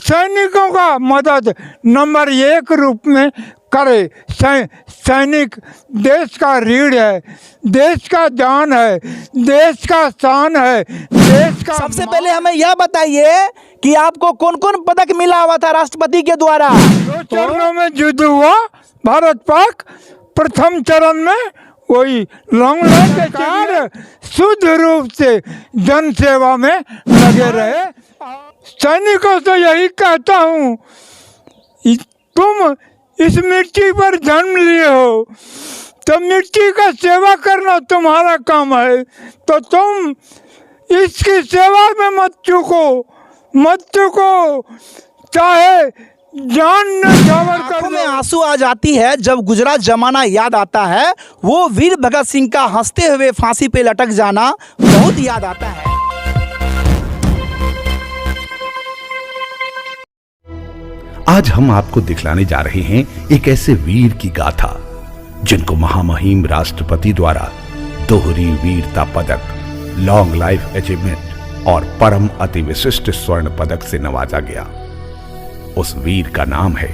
सैनिकों का मदद नंबर 1 रूप में करे। सैनिक देश का रीढ़ है, देश का जान है, देश का शान है, देश का। सबसे पहले हमें यह बताइए कि आपको कौन कौन पदक मिला हुआ था राष्ट्रपति के द्वारा? 2 चरणों में युद्ध हुआ भारत पाक। प्रथम चरण में वही लॉन्ग लाइफ शुद्ध रूप से जन सेवा में लगे रहे। सैनिकों से यही कहता हूँ, तुम इस मिट्टी पर जन्म लिए हो तो मिट्टी का सेवा करना तुम्हारा काम है, तो तुम इसकी सेवा में मत चूको, चाहे जान न्यौछावर कर। आंखों में आंसू आ जाती है जब गुजरात जमाना याद आता है। वो वीर भगत सिंह का हंसते हुए फांसी पे लटक जाना बहुत याद आता है। आज हम आपको दिखलाने जा रहे हैं एक ऐसे वीर की गाथा जिनको महामहिम राष्ट्रपति द्वारा दोहरी वीरता पदक, लॉन्ग लाइफ अचीवमेंट और परम अति विशिष्ट स्वर्ण पदक से नवाजा गया। उस वीर का नाम है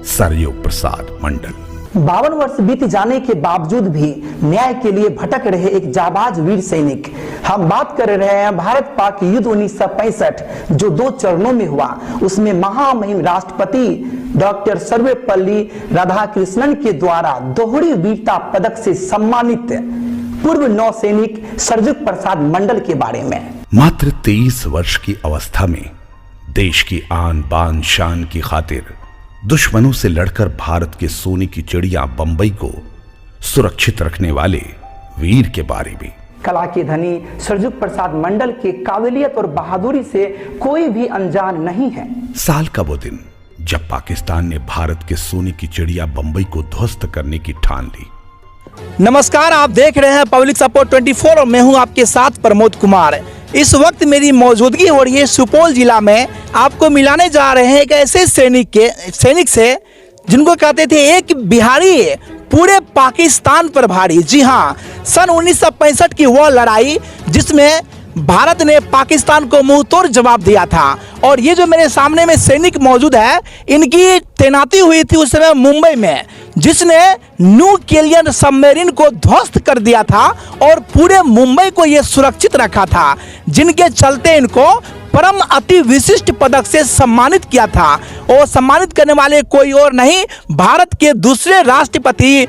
सरयुग प्रसाद मंडल। 52 वर्ष बीत जाने के बावजूद भी न्याय के लिए भटक रहे एक जाबाज वीर सैनिक। हम बात कर रहे हैं भारत पाक युद्ध 1965 जो 2 चरणों में हुआ। उसमें महामहिम राष्ट्रपति डॉक्टर सर्वपल्ली राधाकृष्णन के द्वारा दोहरी वीरता पदक से सम्मानित पूर्व नौसैनिक सरयुग प्रसाद मंडल के बारे में। मात्र 23 वर्ष की अवस्था में देश की आन बान शान की खातिर दुश्मनों से लड़कर भारत के सोने की चिड़िया बंबई को सुरक्षित रखने वाले वीर के बारे में। कला के धनी सरयुग प्रसाद मंडल के काबिलियत और बहादुरी से कोई भी अनजान नहीं है। साल का वो दिन जब पाकिस्तान ने भारत के सोने की चिड़िया बंबई को ध्वस्त करने की ठान ली। नमस्कार, आप देख रहे हैं पब्लिक सपोर्ट 24 और मैं हूं आपके साथ प्रमोद कुमार। इस वक्त मेरी मौजूदगी हो रही है सुपौल जिला में। आपको मिलाने जा रहे हैं एक ऐसे सैनिक से जिनको कहते थे एक बिहारी पूरे पाकिस्तान पर भारी। जी हाँ, सन 1965 की वह लड़ाई जिसमें भारत ने पाकिस्तान को मुंहतोड़ जवाब दिया था। और ये जो मेरे सामने में सैनिक मौजूद है, इनकी तैनाती हुई थी उस समय मुंबई में, जिसने न्यूक्लियर सबमरीन को ध्वस्त कर दिया था और पूरे मुंबई को ये सुरक्षित रखा था, जिनके चलते इनको परम अति विशिष्ट पदक से सम्मानित किया था। और सम्मानित करने वाले कोई और नहीं, भारत के दूसरे राष्ट्रपति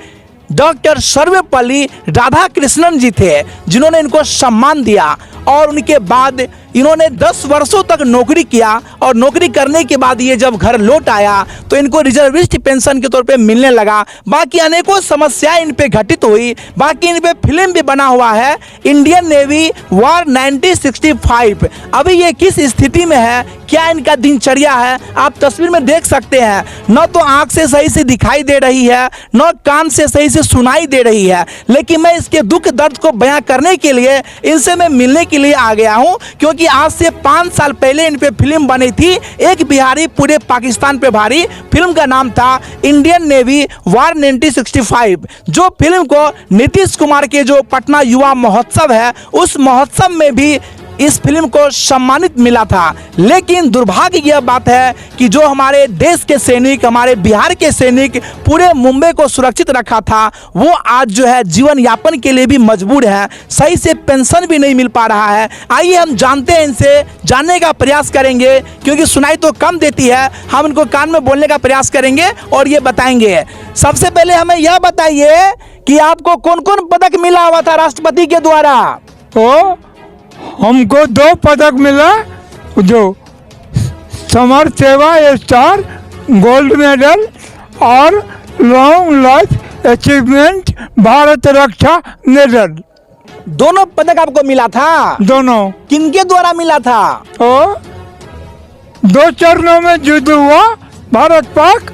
डॉक्टर सर्वपल्ली राधाकृष्णन जी थे, जिन्होंने इनको सम्मान दिया। और उनके बाद इन्होंने 10 वर्षों तक नौकरी किया और नौकरी करने के बाद ये जब घर लौट आया तो इनको रिजर्विस्ट पेंशन के तौर पे मिलने लगा। बाकी अनेकों समस्याएं इन पे घटित हुई। बाकी इन पे फिल्म भी बना हुआ है, इंडियन नेवी वॉर 1965। अभी ये किस स्थिति में है, क्या इनका दिनचर्या है, आप तस्वीर में देख सकते हैं। न तो आंख से सही से दिखाई दे रही है, न कान से सही से सुनाई दे रही है, लेकिन मैं इसके दुख दर्द को बयां करने के लिए इनसे मैं मिलने के लिए आ गया हूं, क्योंकि आज से 5 साल पहले इन पे फिल्म बनी थी, एक बिहारी पूरे पाकिस्तान पे भारी। फिल्म का नाम था इंडियन नेवी वॉर 1965, जो फिल्म को नीतीश कुमार के जो पटना युवा महोत्सव है, उस महोत्सव में भी इस फिल्म को सम्मानित मिला था। लेकिन दुर्भाग्य यह बात है कि जो हमारे देश के सैनिक, हमारे बिहार के सैनिक पूरे मुंबई को सुरक्षित रखा था, वो आज जो है जीवन यापन के लिए भी मजबूर है, सही से पेंशन भी नहीं मिल पा रहा है। आइए हम जानते हैं, इनसे जानने का प्रयास करेंगे, क्योंकि सुनाई तो कम देती है। हम इनको कान में बोलने का प्रयास करेंगे और ये बताएंगे। सबसे पहले हमें यह बताइए कि आपको कौन कौन पदक मिला हुआ था राष्ट्रपति के द्वारा? तो हमको 2 पदक मिला, जो समर सेवा स्टार गोल्ड मेडल और लॉन्ग लाइफ अचीवमेंट भारत रक्षा मेडल। दोनों पदक आपको मिला था? दोनों। किनके द्वारा मिला था? तो 2 चरणों में युद्ध हुआ भारत पाक।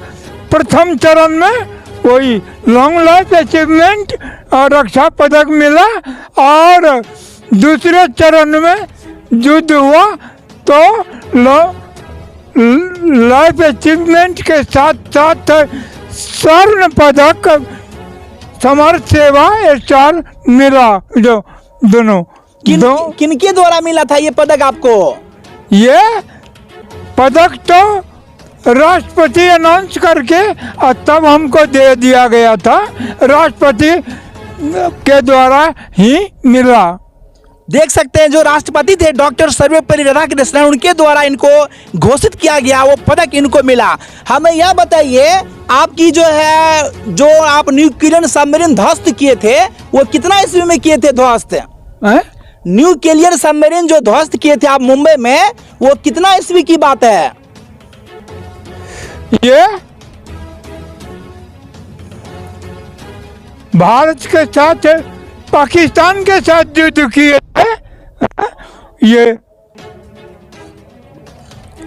प्रथम चरण में वही लॉन्ग लाइफ अचीवमेंट और रक्षा पदक मिला, और दूसरे चरण में युद्ध हुआ तो लाइफ अचीवमेंट के साथ साथ स्वर्ण पदक समर सेवा स्टार मिला। जो दोनों किनके द्वारा मिला था ये पदक आपको? ये पदक तो राष्ट्रपति अनाउंस करके और तब हमको दे दिया गया था, राष्ट्रपति के द्वारा ही मिला। देख सकते हैं जो राष्ट्रपति थे डॉक्टर सर्वपल्ली राधाकृष्णन, उनके द्वारा इनको घोषित किया गया, वो पदक इनको मिला। हमें यह बताइए, आपकी जो है जो आप न्यूक्लियर सबमरीन ध्वस्त किए थे वो कितना ईस्वी में किए थे ध्वस्त? न्यूक्लियर सबमरीन जो ध्वस्त किए थे आप मुंबई में, वो कितना ईस्वी की बात है? ये भारत के साथ पाकिस्तान के साथ युद्ध किए हैं। ये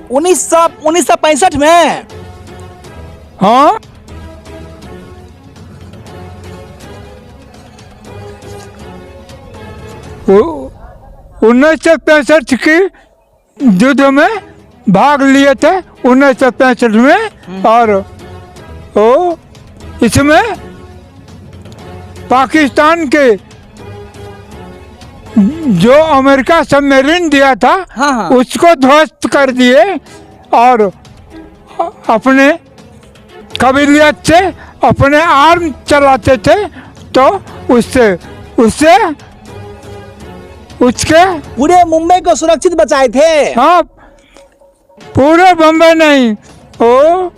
1965 में। हाँ, वो 1965 की युद्ध में भाग लिए थे 1965 में, और वो इसमें पाकिस्तान के जो अमेरिका सबमरीन दिया था, हाँ। उसको ध्वस्त कर दिए और अपने काबिलियत से अपने आर्म चलाते थे, तो उससे उसके पूरे मुंबई को सुरक्षित बचाए थे। हाँ, पूरे बम्बई नहीं, ओ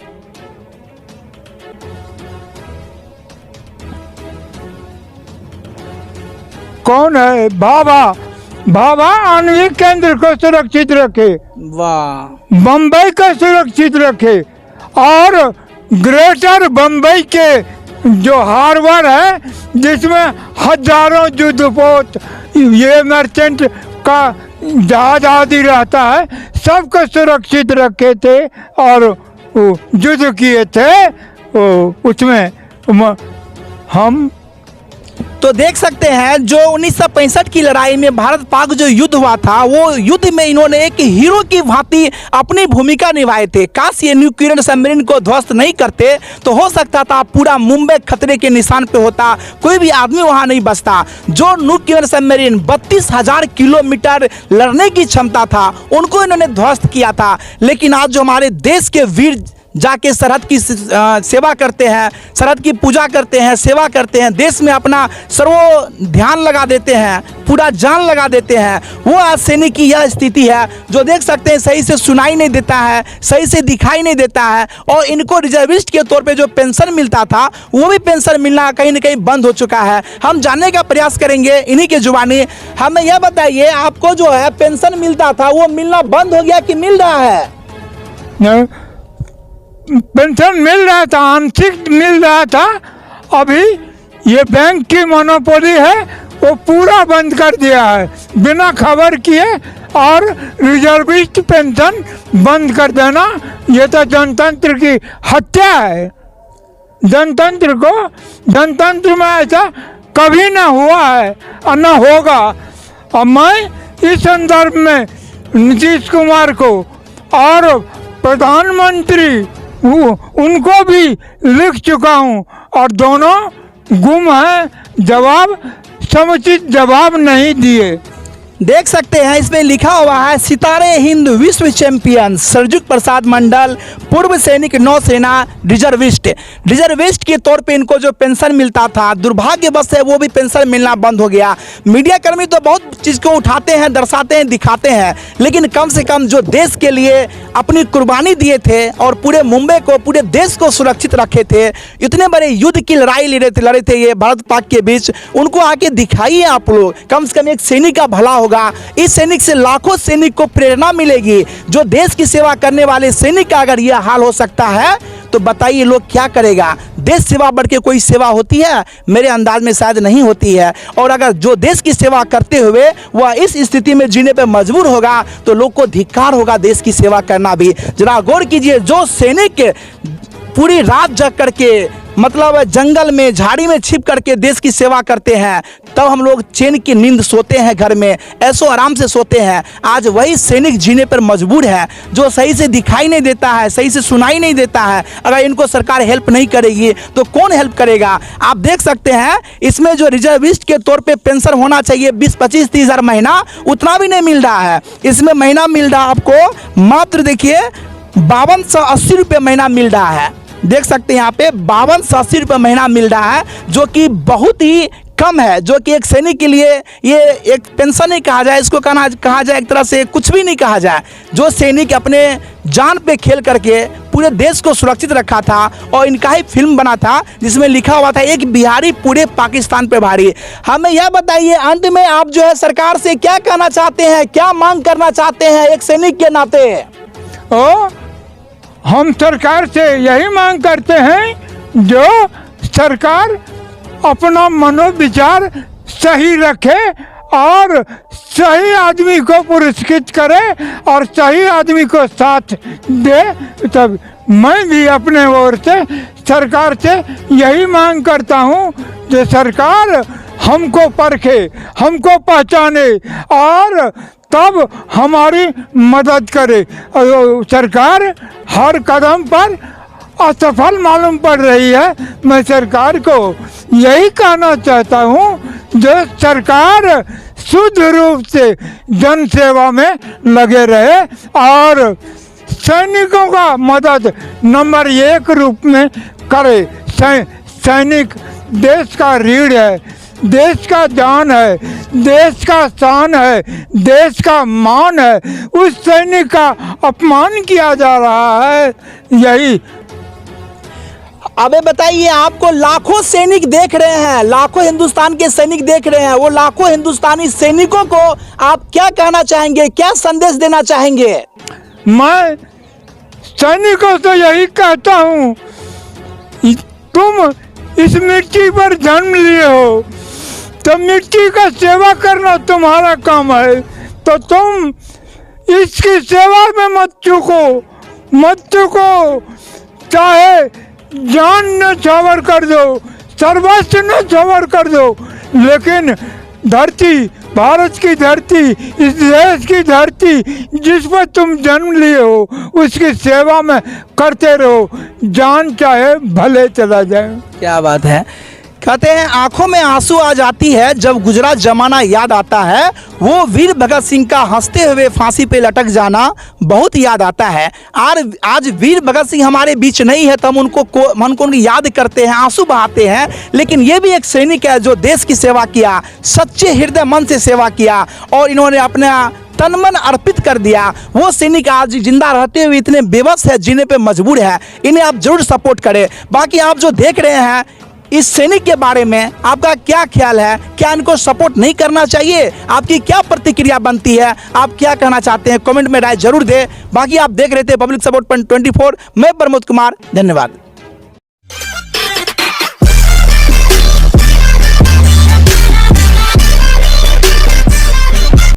कौन है, भाभा आणविक केंद्र को सुरक्षित रखे, वाह। बम्बई को सुरक्षित रखे, और ग्रेटर बम्बई के जो हार्बर है जिसमें हजारों युद्धपोत, ये मर्चेंट का जहाज आदि रहता है, सबको सुरक्षित रखे थे और युद्ध किए थे। उसमें हम तो देख सकते हैं जो 1965 की लड़ाई में भारत पाक जो युद्ध हुआ था, वो युद्ध में इन्होंने एक हीरो की भांति अपनी भूमिका निभाए थे। काश ये न्यूक्लियर सबमरीन को ध्वस्त नहीं करते तो हो सकता था पूरा मुंबई खतरे के निशान पे होता, कोई भी आदमी वहां नहीं बचता। जो न्यूक्लियर सबमरीन 32,000 किलोमीटर लड़ने की क्षमता था, उनको इन्होंने ध्वस्त किया था। लेकिन आज जो हमारे देश के वीर जाके सरहद की सेवा करते हैं, सरहद की पूजा करते हैं, सेवा करते हैं, देश में अपना सर्वो ध्यान लगा देते हैं, पूरा जान लगा देते हैं, वो आज सैनिक की यह स्थिति है जो देख सकते हैं सही से सुनाई नहीं देता है, सही से दिखाई नहीं देता है। और इनको रिजर्विस्ट के तौर पे जो पेंशन मिलता था, वो भी पेंशन मिलना कहीं ना कहीं बंद हो चुका है। हम जानने का प्रयास करेंगे इन्हीं के जुबानी। हमें यह बताइए, आपको जो है पेंशन मिलता था वो मिलना बंद हो गया कि मिल रहा है? पेंशन मिल रहा था, आंशिक मिल रहा था। अभी ये बैंक की मोनोपोली है, वो पूरा बंद कर दिया है बिना खबर किए, और रिजर्विस्ट पेंशन बंद कर देना, ये तो जनतंत्र की हत्या है। जनतंत्र में ऐसा कभी ना हुआ है और न होगा। और मैं इस संदर्भ में नीतीश कुमार को और प्रधानमंत्री उनको भी लिख चुका हूँ, और दोनों गुम हैं, समुचित जवाब नहीं दिए। देख सकते हैं इसमें लिखा हुआ है, सितारे हिंद विश्व चैंपियन सरजुग प्रसाद मंडल, पूर्व सैनिक नौसेना, रिजर्विस्ट के तौर पे इनको जो पेंशन मिलता था, दुर्भाग्यवश है वो भी पेंशन मिलना बंद हो गया। मीडिया कर्मी तो बहुत चीज़ को उठाते हैं, दर्शाते हैं, दिखाते हैं, लेकिन कम से कम जो देश के लिए अपनी कुर्बानी दिए थे और पूरे मुंबई को, पूरे देश को सुरक्षित रखे थे, इतने बड़े युद्ध की लड़ाई लड़े थे ये भारत पाक के बीच, उनको आके दिखाइए आप लोग। कम से कम एक सैनिक का भला होगा, इस सैनिक से लाखों सैनिक को प्रेरणा मिलेगी। जो देश की सेवा करने वाले सैनिक का अगर यह हाल हो सकता है तो बताइए लोग क्या करेगा? देश सेवा बढ़ के कोई सेवा होती है? मेरे अंदाज में शायद नहीं होती है। और अगर जो देश की सेवा करते हुए वह इस स्थिति में जीने पे मजबूर होगा तो लोग को धिक्कार होगा देश की सेवा करना भी। जरा गौर कीजिए, जो सैनिक पूरी रात जग करके मतलब जंगल में झाड़ी में छिप करके देश की सेवा करते हैं, तब हम लोग चैन की नींद सोते हैं, घर में ऐसो आराम से सोते हैं। आज वही सैनिक जीने पर मजबूर है, जो सही से दिखाई नहीं देता है, सही से सुनाई नहीं देता है। अगर इनको सरकार हेल्प नहीं करेगी तो कौन हेल्प करेगा? आप देख सकते हैं इसमें जो रिजर्विस्ट के तौर पे पेंशन होना चाहिए 20-25-30 हज़ार महीना, उतना भी नहीं मिल रहा है। इसमें महीना मिल रहा आपको मात्र देखिए 5280 रुपये महीना मिल रहा है। देख सकते हैं यहाँ पे 5280 रुपये महीना मिल रहा है, जो कि बहुत ही कम है, जो कि एक सैनिक के लिए ये एक पेंशन नहीं कहा जाए, इसको कहा जाए एक तरह से कुछ भी नहीं कहा जाए। जो सैनिक अपने जान पे खेल करके पूरे देश को सुरक्षित रखा था, और इनका ही फिल्म बना था जिसमें लिखा हुआ था एक बिहारी पूरे पाकिस्तान पे भारी। हमें यह बताइए अंत में आप जो है सरकार से क्या कहना चाहते हैं, क्या मांग करना चाहते हैं एक सैनिक के नाते? हम सरकार से यही मांग करते हैं जो सरकार अपना मनोविचार सही रखे और सही आदमी को पुरस्कृत करे और सही आदमी को साथ दे। तब मैं भी अपने ओर से सरकार से यही मांग करता हूँ कि सरकार हमको परखे, हमको पहचाने और तब हमारी मदद करे। सरकार हर कदम पर असफल मालूम पड़ रही है। मैं सरकार को यही कहना चाहता हूँ जो सरकार शुद्ध रूप से जन सेवा में लगे रहे और सैनिकों का मदद नंबर 1 रूप में करे। सैनिक देश का रीढ़ है, देश का जान है, देश का शान है, देश का मान है। उस सैनिक का अपमान किया जा रहा है। यही अबे बताइए, आपको लाखों सैनिक देख रहे हैं, लाखों हिंदुस्तान के सैनिक देख रहे हैं, वो लाखों हिंदुस्तानी सैनिकों को आप क्या कहना चाहेंगे, क्या संदेश देना चाहेंगे? मैं सैनिकों से यही कहता हूँ, तुम इस मिट्टी पर जन्म लिए हो तो मिट्टी का सेवा करना तुम्हारा काम है, तो तुम इसकी सेवा में मत चूको। चाहे जान न छावर कर दो, सर्वस्व न छावर कर दो, लेकिन धरती, भारत की धरती, इस देश की धरती जिस पर तुम जन्म लिए हो उसकी सेवा में करते रहो, जान चाहे भले चला जाए। क्या बात है। कहते हैं आंखों में आंसू आ जाती है जब गुजरा जमाना याद आता है, वो वीर भगत सिंह का हंसते हुए फांसी पे लटक जाना बहुत याद आता है। आज वीर भगत सिंह हमारे बीच नहीं है तो हम उनको याद करते हैं, आंसू बहाते हैं, लेकिन ये भी एक सैनिक है जो देश की सेवा किया, सच्चे हृदय मन से सेवा किया और इन्होंने अपना तन मन अर्पित कर दिया। वो सैनिक आज जिंदा रहते हुए इतने बेबस है, जीने पे मजबूर है। इन्हें आप जरूर सपोर्ट करें। बाकी आप जो देख रहे हैं इस सैनिक के बारे में आपका क्या ख्याल है? क्या इनको सपोर्ट नहीं करना चाहिए? आपकी क्या प्रतिक्रिया बनती है? आप क्या कहना चाहते हैं? कमेंट में राय जरूर दें। बाकी आप देख रहे थे पब्लिक सपोर्ट 24, मैं प्रमोद कुमार, धन्यवाद।